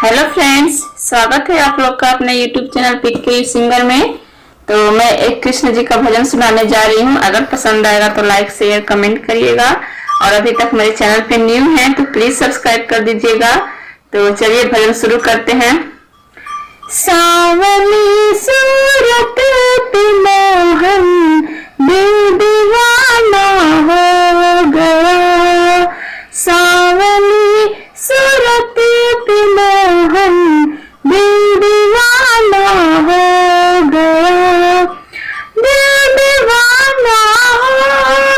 Hello friends, स्वागत है आप लोग का अपने यूट्यूब चैनल पिक के सिंगर में। तो मैं एक कृष्ण जी का भजन सुनाने जा रही हूँ। अगर पसंद आएगा तो लाइक शेयर कमेंट करिएगा, और अभी तक मेरे चैनल पे न्यू हैं तो प्लीज सब्सक्राइब कर दीजिएगा। तो चलिए भजन शुरू करते हैं। सावली सूरत पे मोहन दिल दीवाना हो गया, सावली सूरत पे मोहन दिल दीवाना हो गया, दिल दीवाना हो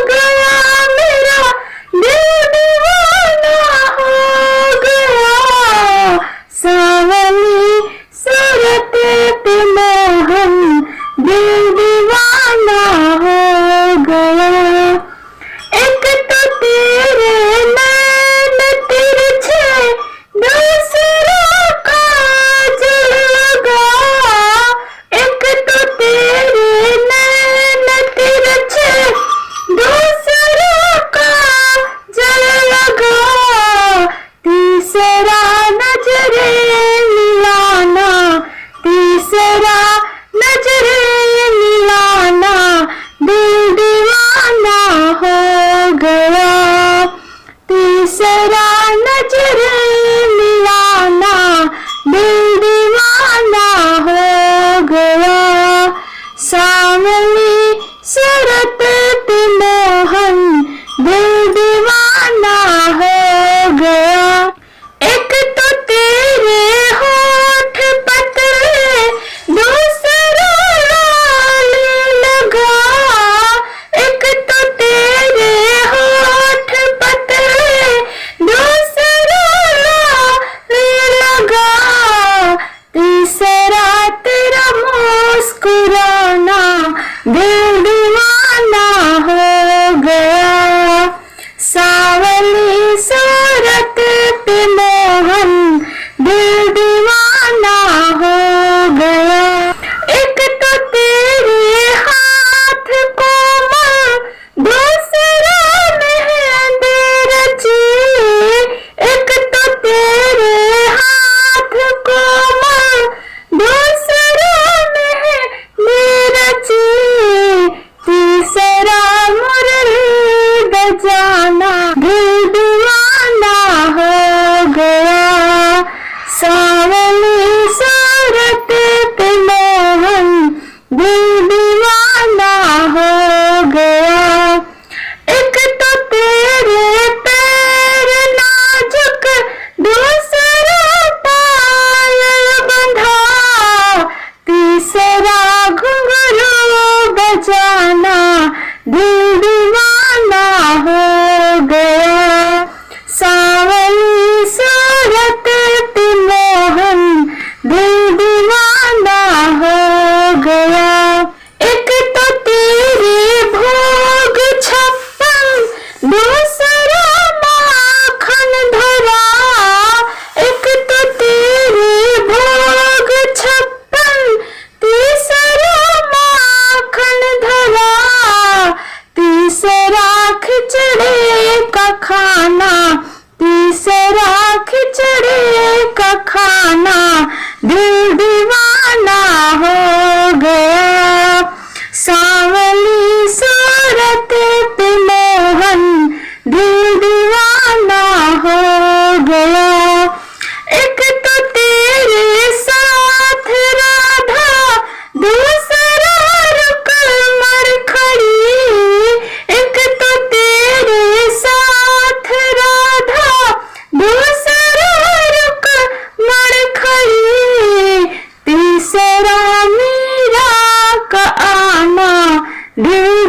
गया, मेरा दिल दीवाना हो गया, सावली सूरत पे मोहन दिल दीवाना हो गया। एक तो तेरे नैन तिरछे, दूसरों का जल लगा, एक तो तेरे नैन तिरछे, दूसरों का जल लगा, तीसरा नजरे मिलाना, तीसरा नजरे मिलाना, दिल दीवाना हो गया, तीसरा नजरे मिलाना, दिल दीवाना हो गया, सावली सूरत पे मोहन दिल दीवाना हो गया। एक तो तेरे होठ पतले, दूसरा लाल लगा, एक तो तेरे होठ पतले, दूसरा लाल लगा, तीसरा तेरा मुस्कुराना, दिल दीवाना हो गया, सावली सूरत पे मोहन दिल दीवाना हो गया। एक तो तेरे हाथ कोमल, दूसरा मेहंदी रची, एक तो तेरे हाथ कोमल, दूसरा मेहंदी रची, तीसरा मुरली बजाना, दिल दीवाना हो गया, सावली सूरत पे मोहन दिल दीवाना हो गया। एक तो तेरे पैर नाजुक, दूसरा पायल बंधा, तीसरा घुंघरू बजाना, दिल दीवाना हो गया, सावली सूरत पे मोहन दिल दीवाना हो गया। एक तो तेरे भोग छप्पन, दूसरा माखन धरा, एक तो तेरे भोग छप्पन, तीसरा माखन धरा, तीसरा खिचड़ी का खाना, तीसरा खिचड़ी का खाना, दिल दीवाना हो गया, सावली सूरत पे मोहन दिल दीवाना हो गया। एक तो तेरे साथ राधा, दूसरा रुकमर खड़ी, एक तो तेरे साथ राधा, दूसरा रुकमर खड़ी, तीसरा मीरा का आना, दिल